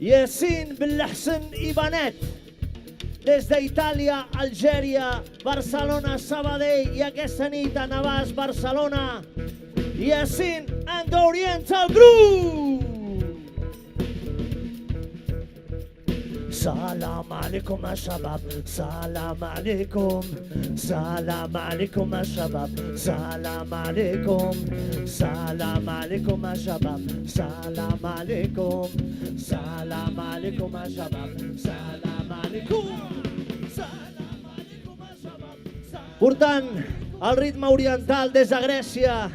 Yassin Belhassan Ibanet. Des d'Itàlia, Algèria, Barcelona, Sabadell i aquesta nit a Navàs, Barcelona. Yassin and the Oriental Group. Salam alaikum shabab, salam alaikum, salam alaikum shabab, salam alaikum, salam alaikum shabab, salam alaikum, salam alaikum shabab, salam alaikum, salam alaikum shabab. Portant el ritme oriental des de Grècia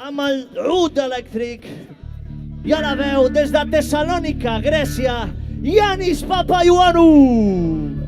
amb el ud elèctric i a la veu des de Tessalònica, Grècia, Yanis Papaioannou.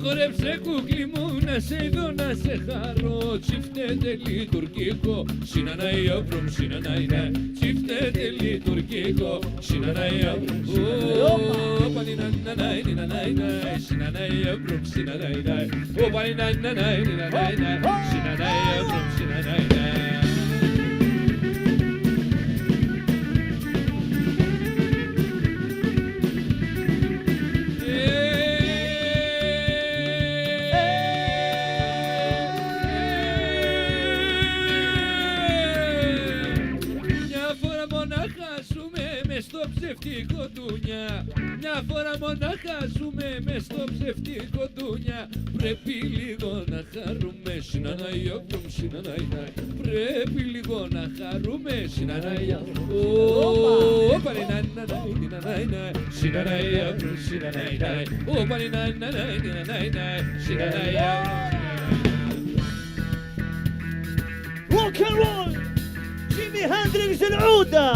Χόρεψε κούκλι μου να σε δω να σε χαρώ. Τσιφτέτε λειτουργικό, συνανάει όπρομ, συνανάει. Τσιφτέτε λειτουργικό, συνανάει όπρομ. Όπαλι νανανάι, νανανάι, συνανάει όπρομ, συνανάει. Όπαλι νανανάι, νανανάι, συνανάει όπρομ, συνανάει. Στο ψευτικό τούνια, μια φορά μονάχα ζούμε μες στο ψευτικό τούνια. Πρέπει λίγο να χαρούμε, συνανάει όπλωμ, συνανάει. Πρέπει λίγο να χαρούμε, συνανάει όπλωμ. Όπαλι νανανάι, νανανάι, συνανάει όπλωμ, συνανάει. Όπαλι νανανάι, νανανάι, συνανάει όπλωμ. Rock and roll, Jimi Hendrix العودة.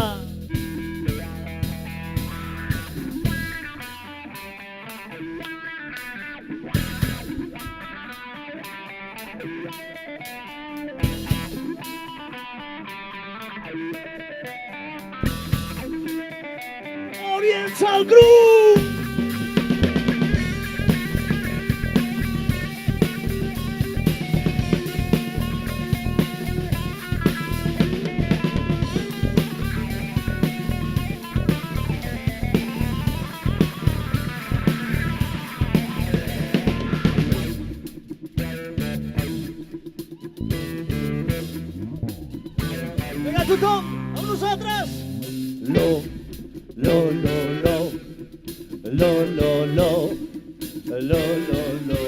Oriental Group. Venga tothom, amb nosaltres. Lo, lo, lo, lo, lo, lo, lo, lo, lo, lo.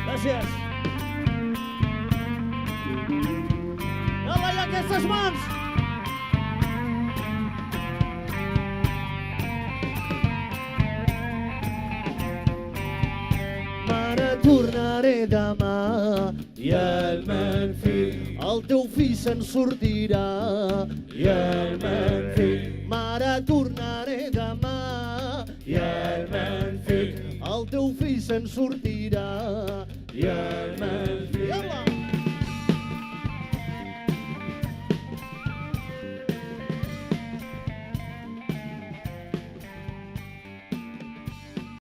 Gràcies. Dale aquestes mans. Tornaré demà i el meu fill, el teu fill se'n sortirà. I el meu fill, mare, tornaré demà i el meu fill, el teu fill se'n sortirà. I el meu fill,